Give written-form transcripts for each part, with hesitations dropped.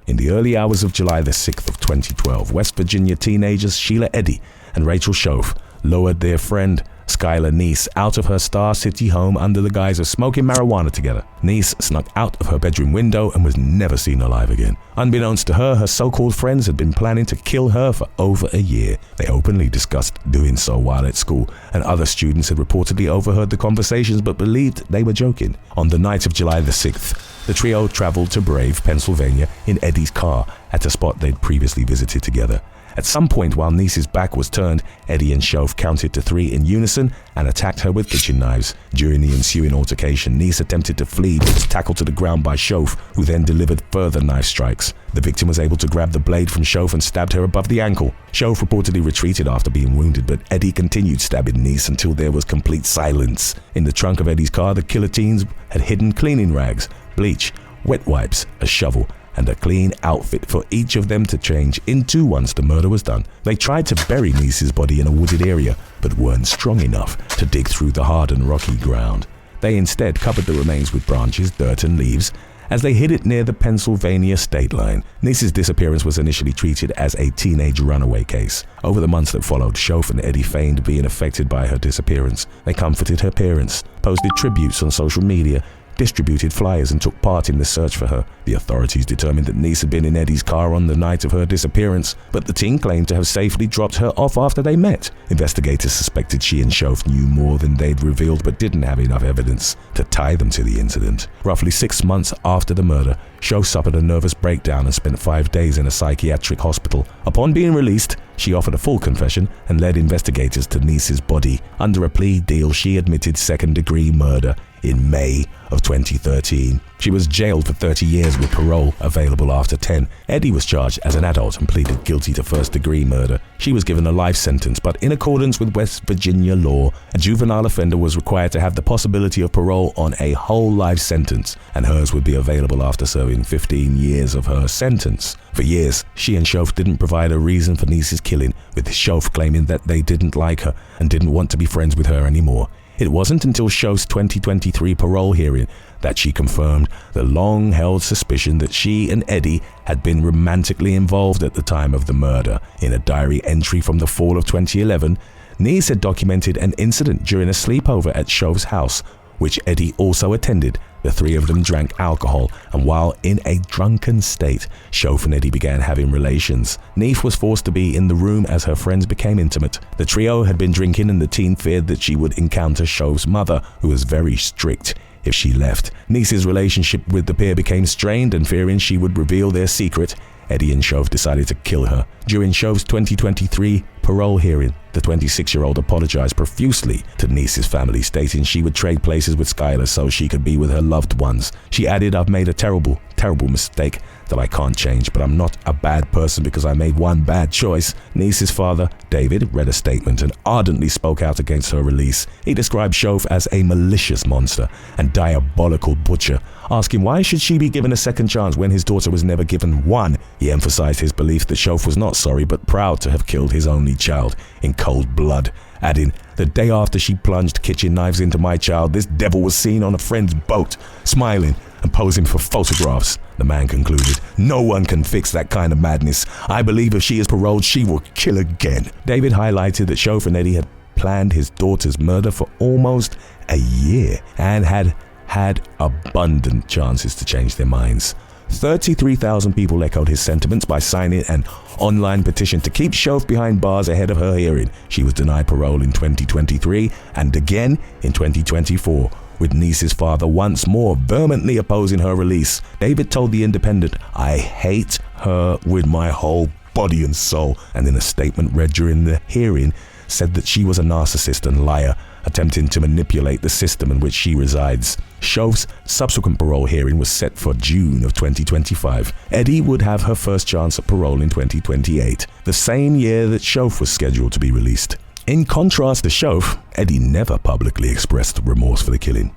In the early hours of July the 6th of 2012, West Virginia teenagers Sheila Eddy and Rachel Shoaf lured their friend Skylar Neese out of her Star City home under the guise of smoking marijuana together. Neese snuck out of her bedroom window and was never seen alive again. Unbeknownst to her, her so-called friends had been planning to kill her for over a year. They openly discussed doing so while at school, and other students had reportedly overheard the conversations but believed they were joking. On the night of July the 6th, the trio traveled to Brave, Pennsylvania in Eddie's car at a spot they'd previously visited together. At some point while Neese's back was turned, Eddie and Shoaf counted to 3 in unison and attacked her with kitchen knives. During the ensuing altercation, Neese attempted to flee but was tackled to the ground by Shoaf, who then delivered further knife strikes. The victim was able to grab the blade from Shoaf and stabbed her above the ankle. Shoaf reportedly retreated after being wounded, but Eddie continued stabbing Neese until there was complete silence. In the trunk of Eddie's car, the killer teens had hidden cleaning rags, bleach, wet wipes, a shovel, and a clean outfit for each of them to change into once the murder was done. They tried to bury Neese's body in a wooded area, but weren't strong enough to dig through the hard and rocky ground. They instead covered the remains with branches, dirt, and leaves as they hid it near the Pennsylvania state line. Neese's disappearance was initially treated as a teenage runaway case. Over the months that followed, Shoaf and Eddie feigned being affected by her disappearance. They comforted her parents, posted tributes on social media, distributed flyers, and took part in the search for her. The authorities determined that Neese had been in Eddie's car on the night of her disappearance, but the teen claimed to have safely dropped her off after they met. Investigators suspected she and Shoaf knew more than they'd revealed, but didn't have enough evidence to tie them to the incident. Roughly 6 months after the murder, Shoaf suffered a nervous breakdown and spent 5 days in a psychiatric hospital. Upon being released, she offered a full confession and led investigators to Neese's body. Under a plea deal, she admitted second-degree murder in May of 2013. She was jailed for 30 years with parole available after 10. Eddie was charged as an adult and pleaded guilty to first-degree murder. She was given a life sentence, but in accordance with West Virginia law, a juvenile offender was required to have the possibility of parole on a whole life sentence, and hers would be available after serving 15 years of her sentence. For years, she and Shoaf didn't provide a reason for Neese's killing, with Shoaf claiming that they didn't like her and didn't want to be friends with her anymore. It wasn't until Shoaf's 2023 parole hearing that she confirmed the long-held suspicion that she and Eddie had been romantically involved at the time of the murder. In a diary entry from the fall of 2011, Neese had documented an incident during a sleepover at Shoaf's house, which Eddie also attended. The 3 of them drank alcohol, and while in a drunken state, Shoaf and Eddie began having relations. Neef was forced to be in the room as her friends became intimate. The trio had been drinking, and the teen feared that she would encounter Shoaf's mother, who was very strict if she left. Neese's relationship with the pair became strained, and fearing she would reveal their secret, Eddie and Shoaf decided to kill her. During Shoaf's 2023 parole hearing, the 26-year-old apologized profusely to Neese's family, stating she would trade places with Skylar so she could be with her loved ones. She added, "I've made a terrible mistake that I can't change, but I'm not a bad person because I made one bad choice." Neese's father, David, read a statement and ardently spoke out against her release. He described Shoaf as a malicious monster and diabolical butcher, asking why should she be given a second chance when his daughter was never given one. He emphasized his belief that Shoaf was not sorry but proud to have killed his only child in cold blood, adding, "The day after she plunged kitchen knives into my child, this devil was seen on a friend's boat, smiling and posing for photographs." The man concluded, "No one can fix that kind of madness. I believe if she is paroled, she will kill again." David highlighted that Shoaf and Eddie had planned his daughter's murder for almost a year and had abundant chances to change their minds. 33,000 people echoed his sentiments by signing an online petition to keep Shoaf behind bars ahead of her hearing. She was denied parole in 2023 and again in 2024, with Neese's father once more vehemently opposing her release. David told The Independent, "I hate her with my whole body and soul," and in a statement read during the hearing, said that she was a narcissist and liar, attempting to manipulate the system in which she resides. Shoaf's subsequent parole hearing was set for June of 2025. Eddie would have her first chance at parole in 2028, the same year that Shoaf was scheduled to be released. In contrast to Shoaf, Eddie never publicly expressed remorse for the killing.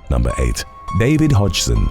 Number 8. David Hodgson.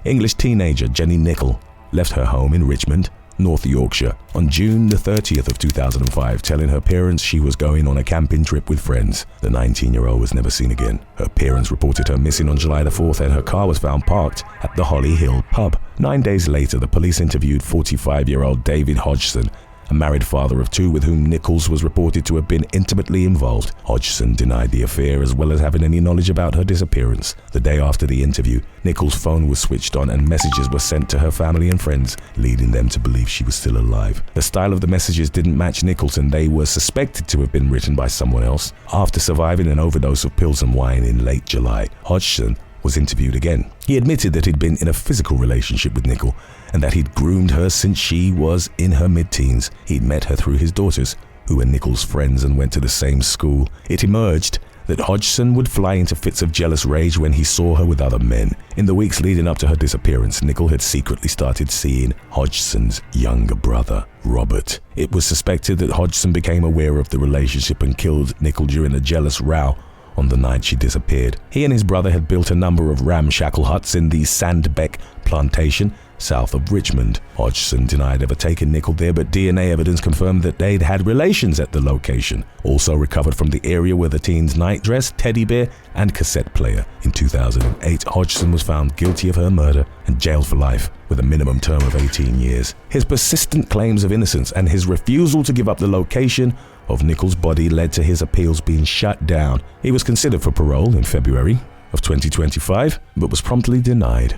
English teenager Jenny Nicol left her home in Richmond, North Yorkshire, on June the 30th of 2005, telling her parents she was going on a camping trip with friends. The 19-year-old was never seen again. Her parents reported her missing on July the 4th, and her car was found parked at the Holly Hill pub. 9 days later, the police interviewed 45-year-old David Hodgson, a married father of two with whom Nichols was reported to have been intimately involved. Hodgson denied the affair as well as having any knowledge about her disappearance. The day after the interview, Nichols' phone was switched on and messages were sent to her family and friends, leading them to believe she was still alive. The style of the messages didn't match Nichols, and they were suspected to have been written by someone else. After surviving an overdose of pills and wine in late July, Hodgson was interviewed again. He admitted that he'd been in a physical relationship with Nichols and that he'd groomed her since she was in her mid-teens. He'd met her through his daughters, who were Nichols' friends and went to the same school. It emerged that Hodgson would fly into fits of jealous rage when he saw her with other men. In the weeks leading up to her disappearance, Nichols had secretly started seeing Hodgson's younger brother, Robert. It was suspected that Hodgson became aware of the relationship and killed Nichols during a jealous row on the night she disappeared. He and his brother had built a number of ramshackle huts in the Sandbeck plantation south of Richmond. Hodgson denied ever taking Nichols there, but DNA evidence confirmed that they'd had relations at the location. Also recovered from the area were the teen's nightdress, teddy bear, and cassette player. In 2008, Hodgson was found guilty of her murder and jailed for life with a minimum term of 18 years. His persistent claims of innocence and his refusal to give up the location of Nichols' body led to his appeals being shut down. He was considered for parole in February of 2025, but was promptly denied.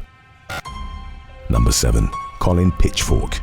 Number 7. Colin Pitchfork.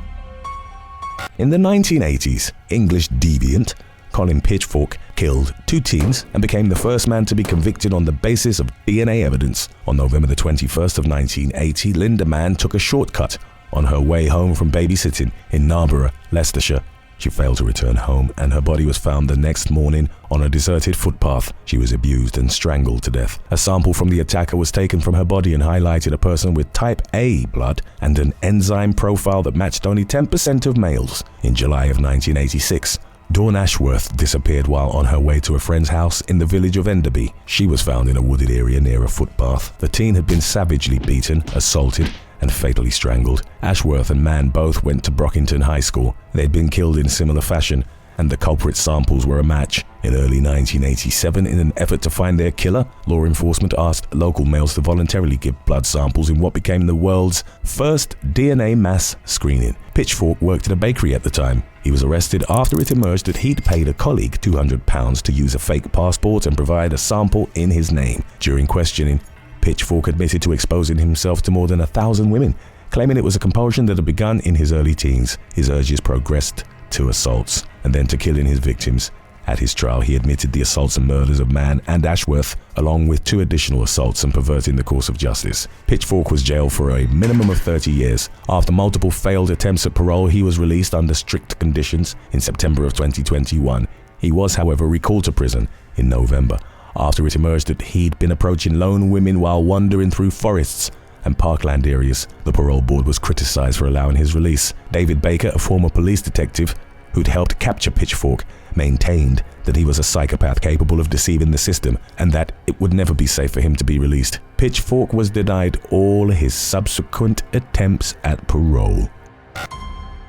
In the 1980s, English deviant Colin Pitchfork killed 2 teens and became the first man to be convicted on the basis of DNA evidence. On November the 21st of 1980, Linda Mann took a shortcut on her way home from babysitting in Narborough, Leicestershire. She failed to return home, and her body was found the next morning on a deserted footpath. She was abused and strangled to death. A sample from the attacker was taken from her body and highlighted a person with type A blood and an enzyme profile that matched only 10% of males. In July of 1986, Dawn Ashworth disappeared while on her way to a friend's house in the village of Enderby. She was found in a wooded area near a footpath. The teen had been savagely beaten, assaulted, and fatally strangled. Ashworth and Mann both went to Brockington High School. They'd been killed in similar fashion, and the culprit samples were a match. In early 1987, in an effort to find their killer, law enforcement asked local males to voluntarily give blood samples in what became the world's first DNA mass screening. Pitchfork worked at a bakery at the time. He was arrested after it emerged that he'd paid a colleague £200 to use a fake passport and provide a sample in his name. During questioning, Pitchfork admitted to exposing himself to more than 1,000 women, claiming it was a compulsion that had begun in his early teens. His urges progressed to assaults and then to killing his victims. At his trial, he admitted the assaults and murders of Mann and Ashworth, along with 2 additional assaults and perverting the course of justice. Pitchfork was jailed for a minimum of 30 years. After multiple failed attempts at parole, he was released under strict conditions in September of 2021. He was, however, recalled to prison in November, after it emerged that he'd been approaching lone women while wandering through forests and parkland areas. The parole board was criticized for allowing his release. David Baker, a former police detective who'd helped capture Pitchfork, maintained that he was a psychopath capable of deceiving the system and that it would never be safe for him to be released. Pitchfork was denied all his subsequent attempts at parole.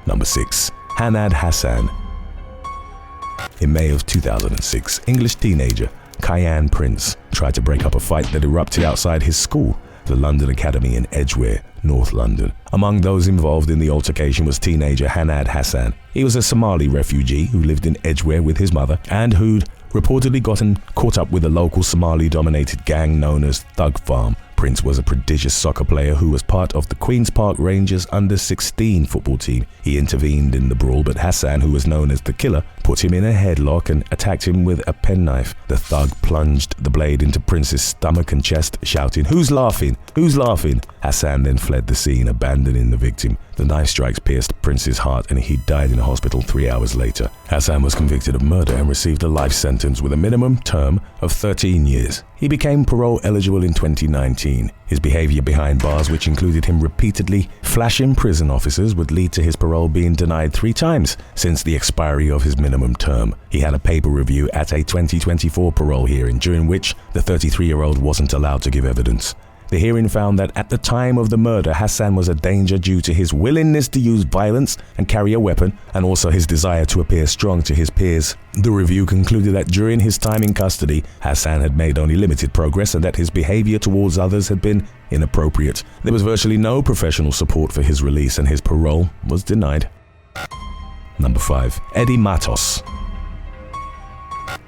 Number 6. Hannad Hasan. In May of 2006, English teenager Kyan Prince tried to break up a fight that erupted outside his school, the London Academy in Edgware, North London. Among those involved in the altercation was teenager Hannad Hasan. He was a Somali refugee who lived in Edgware with his mother and who'd reportedly gotten caught up with a local Somali-dominated gang known as Thug Farm. Prince was a prodigious soccer player who was part of the Queen's Park Rangers under-16 football team. He intervened in the brawl, but Hassan, who was known as the killer, put him in a headlock and attacked him with a penknife. The thug plunged the blade into Prince's stomach and chest, shouting, "Who's laughing? Who's laughing?" Hassan then fled the scene, abandoning the victim. The knife strikes pierced Prince's heart and he died in a hospital 3 hours later. Hassan was convicted of murder and received a life sentence with a minimum term of 13 years. He became parole eligible in 2019. His behavior behind bars, which included him repeatedly flashing prison officers, would lead to his parole being denied 3 times since the expiry of his minimum term. He had a paper review at a 2024 parole hearing, during which the 33-year-old wasn't allowed to give evidence. The hearing found that at the time of the murder, Hasan was a danger due to his willingness to use violence and carry a weapon, and also his desire to appear strong to his peers. The review concluded that during his time in custody, Hasan had made only limited progress and that his behavior towards others had been inappropriate. There was virtually no professional support for his release, and his parole was denied. Number 5. Eddie Matos.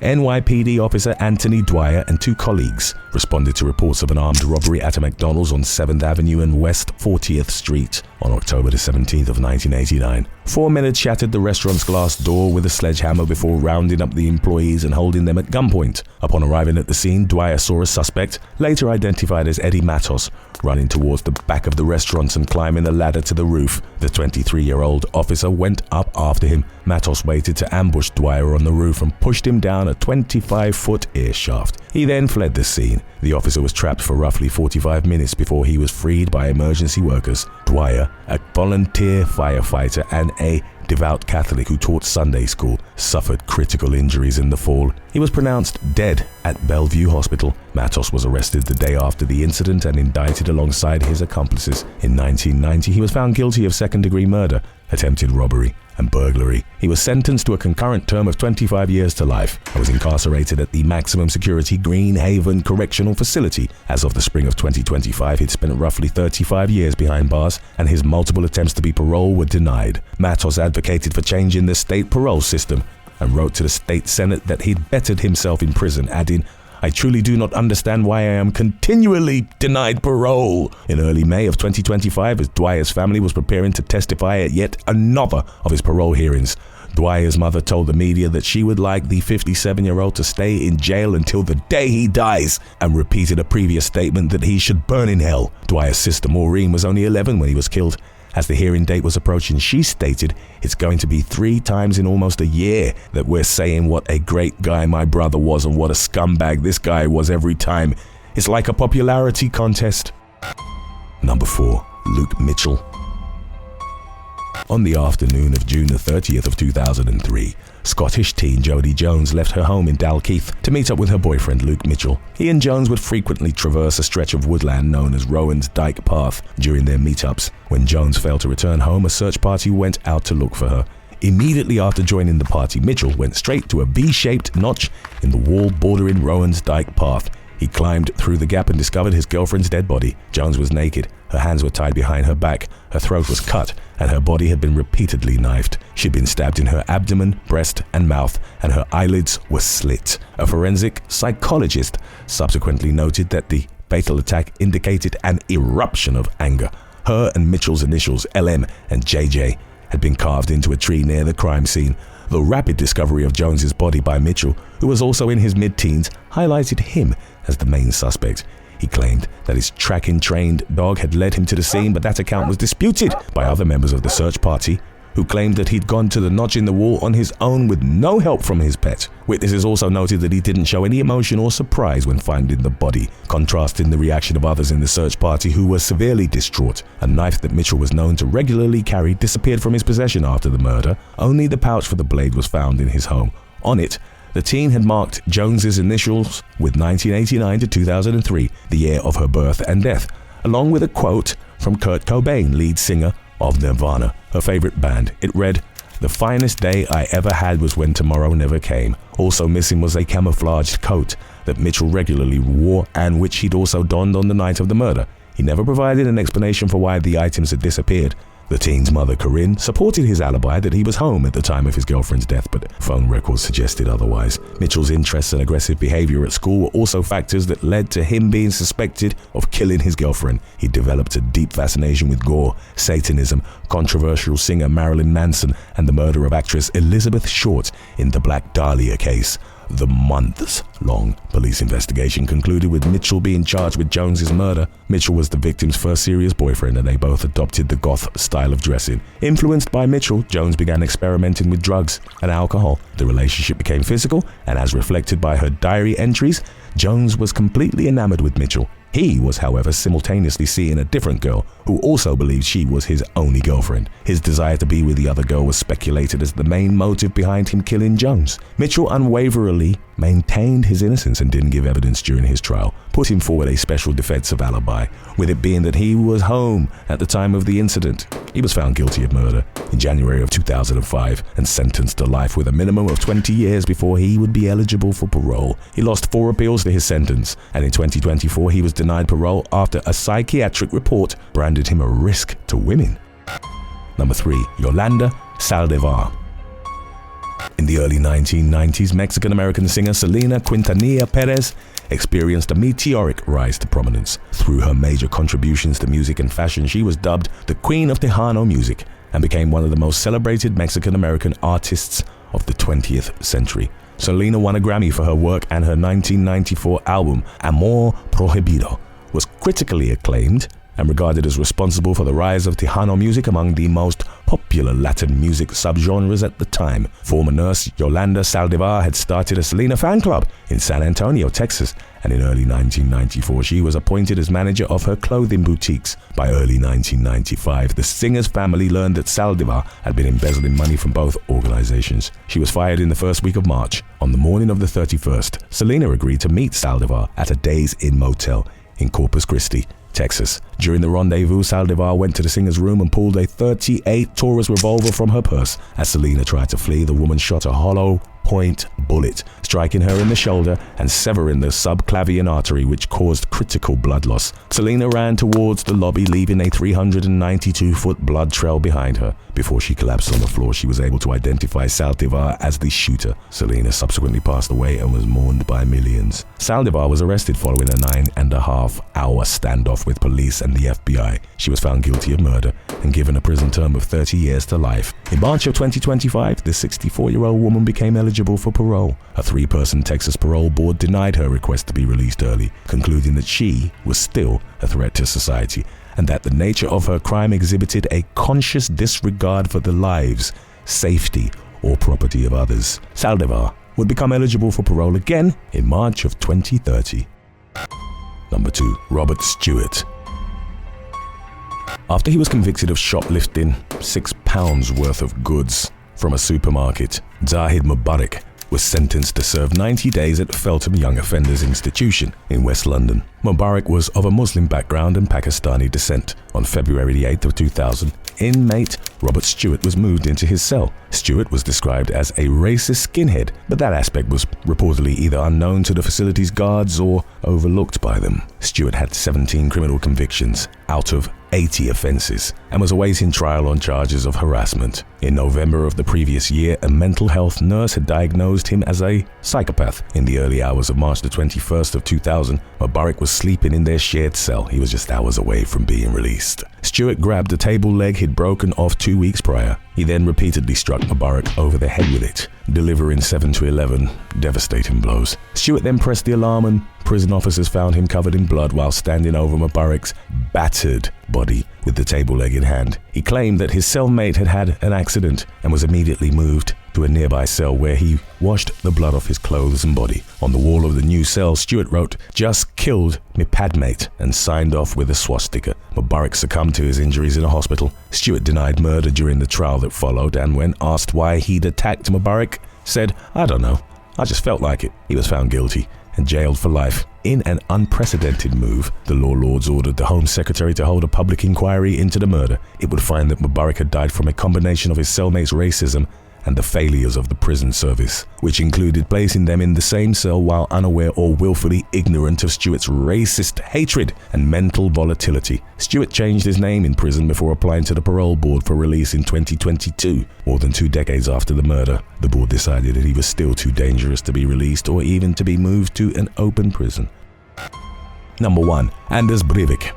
NYPD officer Anthony Dwyer and 2 colleagues responded to reports of an armed robbery at a McDonald's on 7th Avenue and West 40th Street on October the 17th of 1989. 4 men had shattered the restaurant's glass door with a sledgehammer before rounding up the employees and holding them at gunpoint. Upon arriving at the scene, Dwyer saw a suspect, later identified as Eddie Matos, running towards the back of the restaurant and climbing a ladder to the roof. The 23-year-old officer went up after him. Matos waited to ambush Dwyer on the roof and pushed him down a 25-foot air shaft. He then fled the scene. The officer was trapped for roughly 45 minutes before he was freed by emergency workers. Dwyer, a volunteer firefighter and a devout Catholic who taught Sunday school, suffered critical injuries in the fall. He was pronounced dead at Bellevue Hospital. Matos was arrested the day after the incident and indicted alongside his accomplices. In 1990, he was found guilty of second-degree murder, attempted robbery, and burglary. He was sentenced to a concurrent term of 25 years to life and was incarcerated at the maximum security Green Haven Correctional Facility. As of the spring of 2025, he'd spent roughly 35 years behind bars, and his multiple attempts to be paroled were denied. Matos advocated for changing the state parole system and wrote to the state senate that he'd bettered himself in prison, adding, "I truly do not understand why I am continually denied parole." In early May of 2025, as Dwyer's family was preparing to testify at yet another of his parole hearings, Dwyer's mother told the media that she would like the 57-year-old to stay in jail until the day he dies, and repeated a previous statement that he should burn in hell. Dwyer's sister Maureen was only 11 when he was killed. As the hearing date was approaching, she stated, "It's going to be 3 times in almost a year that we're saying what a great guy my brother was and what a scumbag this guy was every time. It's like a popularity contest." Number 4. Luke Mitchell. On the afternoon of June the 30th of 2003, Scottish teen Jodie Jones left her home in Dalkeith to meet up with her boyfriend Luke Mitchell. He and Jones would frequently traverse a stretch of woodland known as Rowan's Dyke Path during their meetups. When Jones failed to return home, a search party went out to look for her. Immediately after joining the party, Mitchell went straight to a V-shaped notch in the wall bordering Rowan's Dyke Path. He climbed through the gap and discovered his girlfriend's dead body. Jones was naked. Her hands were tied behind her back, her throat was cut, and her body had been repeatedly knifed. She'd been stabbed in her abdomen, breast, and mouth, and her eyelids were slit. A forensic psychologist subsequently noted that the fatal attack indicated an eruption of anger. Her and Mitchell's initials, LM and JJ, had been carved into a tree near the crime scene. The rapid discovery of Jones's body by Mitchell, who was also in his mid-teens, highlighted him as the main suspect. He claimed that his tracking-trained dog had led him to the scene, but that account was disputed by other members of the search party, who claimed that he'd gone to the notch in the wall on his own with no help from his pet. Witnesses also noted that he didn't show any emotion or surprise when finding the body, contrasting the reaction of others in the search party who were severely distraught. A knife that Mitchell was known to regularly carry disappeared from his possession after the murder. Only the pouch for the blade was found in his home. On it, the teen had marked Jones's initials with 1989 to 2003, the year of her birth and death, along with a quote from Kurt Cobain, lead singer of Nirvana, her favorite band. It read, "The finest day I ever had was when tomorrow never came." Also missing was a camouflaged coat that Mitchell regularly wore and which he'd also donned on the night of the murder. He never provided an explanation for why the items had disappeared. The teen's mother, Corinne, supported his alibi that he was home at the time of his girlfriend's death, but phone records suggested otherwise. Mitchell's interests and aggressive behavior at school were also factors that led to him being suspected of killing his girlfriend. He developed a deep fascination with gore, Satanism, controversial singer Marilyn Manson, and the murder of actress Elizabeth Short in the Black Dahlia case. The months-long police investigation concluded with Mitchell being charged with Jones's murder. Mitchell was the victim's first serious boyfriend, and they both adopted the goth style of dressing. Influenced by Mitchell, Jones began experimenting with drugs and alcohol. The relationship became physical, and as reflected by her diary entries, Jones was completely enamored with Mitchell. He was, however, simultaneously seeing a different girl who also believed she was his only girlfriend. His desire to be with the other girl was speculated as the main motive behind him killing Jones. Mitchell unwaveringly maintained his innocence and didn't give evidence during his trial, putting forward a special defensive alibi, with it being that he was home at the time of the incident. He was found guilty of murder in January of 2005 and sentenced to life with a minimum of 20 years before he would be eligible for parole. He lost 4 appeals to his sentence, and in 2024 he was denied parole after a psychiatric report branded him a risk to women. Number 3. Yolanda Saldívar. In the early 1990s, Mexican-American singer Selena Quintanilla Perez experienced a meteoric rise to prominence. Through her major contributions to music and fashion, she was dubbed the Queen of Tejano music and became one of the most celebrated Mexican-American artists of the 20th century. Selena won a Grammy for her work, and her 1994 album, Amor Prohibido, was critically acclaimed and regarded as responsible for the rise of Tejano music among the most popular Latin music subgenres at the time. Former nurse Yolanda Saldívar had started a Selena fan club in San Antonio, Texas, and in early 1994 she was appointed as manager of her clothing boutiques. By early 1995, the singer's family learned that Saldívar had been embezzling money from both organizations. She was fired in the first week of March. On the morning of the 31st, Selena agreed to meet Saldívar at a Days Inn motel in Corpus Christi, Texas. During the rendezvous, Saldívar went to the singer's room and pulled a .38 Taurus revolver from her purse. As Selena tried to flee, the woman shot a hollow point bullet, striking her in the shoulder and severing the subclavian artery, which caused critical blood loss. Selena ran towards the lobby, leaving a 392-foot blood trail behind her. Before she collapsed on the floor, she was able to identify Saldívar as the shooter. Selena subsequently passed away and was mourned by millions. Saldívar was arrested following a 9.5-hour standoff with police and the FBI. She was found guilty of murder and given a prison term of 30 years to life. In March of 2025, the 64-year-old woman became eligible for parole. A 3-person Texas parole board denied her request to be released early, concluding that she was still a threat to society and that the nature of her crime exhibited a conscious disregard for the lives, safety, or property of others. Saldívar would become eligible for parole again in March of 2030. Number 2. Robert Stewart. After he was convicted of shoplifting £6 worth of goods from a supermarket, Zahid Mubarak was sentenced to serve 90 days at Feltham Young Offenders Institution in West London. Mubarak was of a Muslim background and Pakistani descent. On February the 8th of 2000, inmate Robert Stewart was moved into his cell. Stewart was described as a racist skinhead, but that aspect was reportedly either unknown to the facility's guards or overlooked by them. Stewart had 17 criminal convictions out of 80 offences and was awaiting trial on charges of harassment. In November of the previous year, a mental health nurse had diagnosed him as a psychopath. In the early hours of March the 21st of 2000, Mubarak was sleeping in their shared cell. He was just hours away from being released. Stewart grabbed a table leg he'd broken off 2 weeks prior. He then repeatedly struck Mubarak over the head with it, delivering 7 to 11 devastating blows. Stewart then pressed the alarm and prison officers found him covered in blood while standing over Mubarak's battered body with the table leg in hand. He claimed that his cellmate had had an accident and was immediately moved to a nearby cell where he washed the blood off his clothes and body. On the wall of the new cell, Stewart wrote, "Just killed me padmate," and signed off with a swastika. Mubarak succumbed to his injuries in a hospital. Stewart denied murder during the trial that followed, and when asked why he'd attacked Mubarak, said, "I don't know, I just felt like it." He was found guilty and jailed for life. In an unprecedented move, the law lords ordered the Home Secretary to hold a public inquiry into the murder. It would find that Mubarak had died from a combination of his cellmate's racism and the failures of the prison service, which included placing them in the same cell while unaware or willfully ignorant of Stewart's racist hatred and mental volatility. Stewart changed his name in prison before applying to the parole board for release in 2022. More than 2 decades after the murder, the board decided that he was still too dangerous to be released or even to be moved to an open prison. Number 1. Anders Breivik.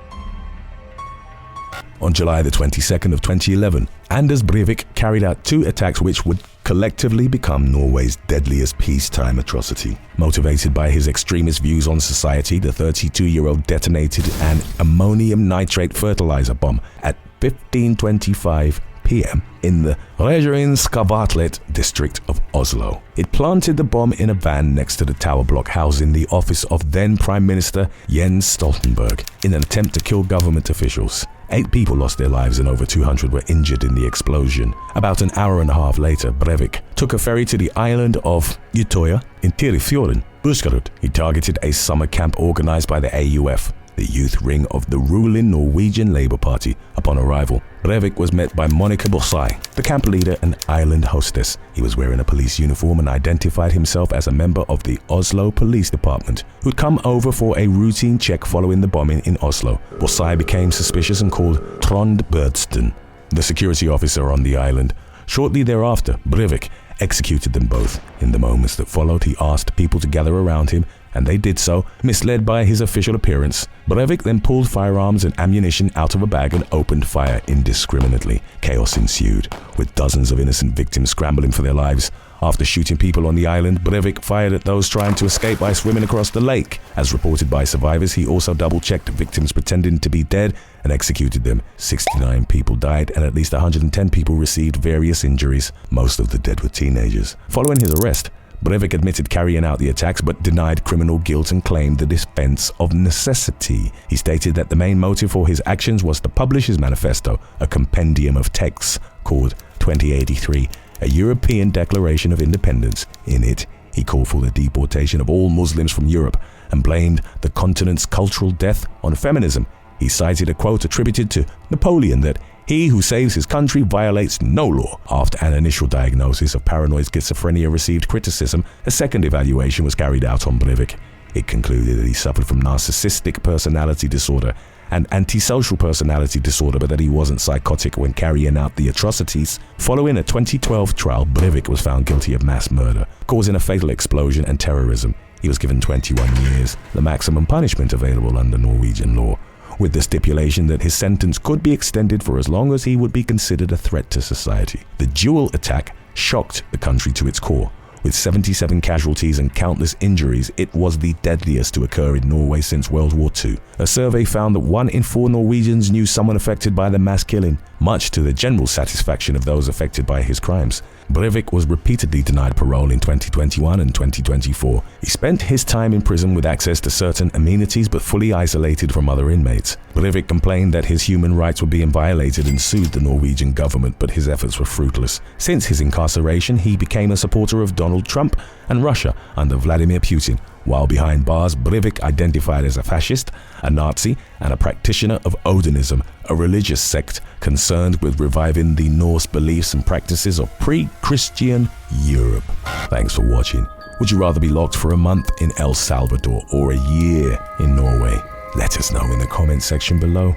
On July the 22nd of 2011, Anders Breivik carried out 2 attacks which would collectively become Norway's deadliest peacetime atrocity. Motivated by his extremist views on society, the 32-year-old detonated an ammonium nitrate fertilizer bomb at 15:25 p.m. in the Regjerinskavatlet district of Oslo. It planted the bomb in a van next to the tower block housing the office of then Prime Minister Jens Stoltenberg in an attempt to kill government officials. 8 people lost their lives and over 200 were injured in the explosion. About an hour and a half later, Breivik took a ferry to the island of Utøya in Tyrifjorden, Buskerud. He targeted a summer camp organized by the AUF, the youth ring of the ruling Norwegian Labour Party. Upon arrival, Breivik was met by Monica Borsai, the camp leader and island hostess. He was wearing a police uniform and identified himself as a member of the Oslo Police Department, who'd come over for a routine check following the bombing in Oslo. Borsai became suspicious and called Trond Bødsten, the security officer on the island. Shortly thereafter, Breivik executed them both. In the moments that followed, he asked people to gather around him, and they did so, misled by his official appearance. Breivik then pulled firearms and ammunition out of a bag and opened fire indiscriminately. Chaos ensued, with dozens of innocent victims scrambling for their lives. After shooting people on the island, Breivik fired at those trying to escape by swimming across the lake. As reported by survivors, he also double-checked victims pretending to be dead and executed them. 69 people died and at least 110 people received various injuries. Most of the dead were teenagers. Following his arrest, Breivik admitted carrying out the attacks but denied criminal guilt and claimed the defense of necessity. He stated that the main motive for his actions was to publish his manifesto, a compendium of texts called 2083, a European Declaration of Independence. In it, he called for the deportation of all Muslims from Europe and blamed the continent's cultural death on feminism. He cited a quote attributed to Napoleon that "He who saves his country violates no law." After an initial diagnosis of paranoid schizophrenia received criticism, a second evaluation was carried out on Breivik. It concluded that he suffered from narcissistic personality disorder and antisocial personality disorder, but that he wasn't psychotic when carrying out the atrocities. Following a 2012 trial, Breivik was found guilty of mass murder, causing a fatal explosion, and terrorism. He was given 21 years, the maximum punishment available under Norwegian law, with the stipulation that his sentence could be extended for as long as he would be considered a threat to society. The dual attack shocked the country to its core. With 77 casualties and countless injuries, it was the deadliest to occur in Norway since World War II. A survey found that 1 in 4 Norwegians knew someone affected by the mass killing, much to the general satisfaction of those affected by his crimes. Breivik was repeatedly denied parole in 2021 and 2024. He spent his time in prison with access to certain amenities but fully isolated from other inmates. Breivik complained that his human rights were being violated and sued the Norwegian government, but his efforts were fruitless. Since his incarceration, he became a supporter of Donald Trump and Russia under Vladimir Putin. While behind bars, Breivik identified as a fascist, a Nazi, and a practitioner of Odinism, a religious sect concerned with reviving the Norse beliefs and practices of pre-Christian Europe. Thanks for watching. Would you rather be locked for a month in El Salvador or a year in Norway? Let us know in the comment section below.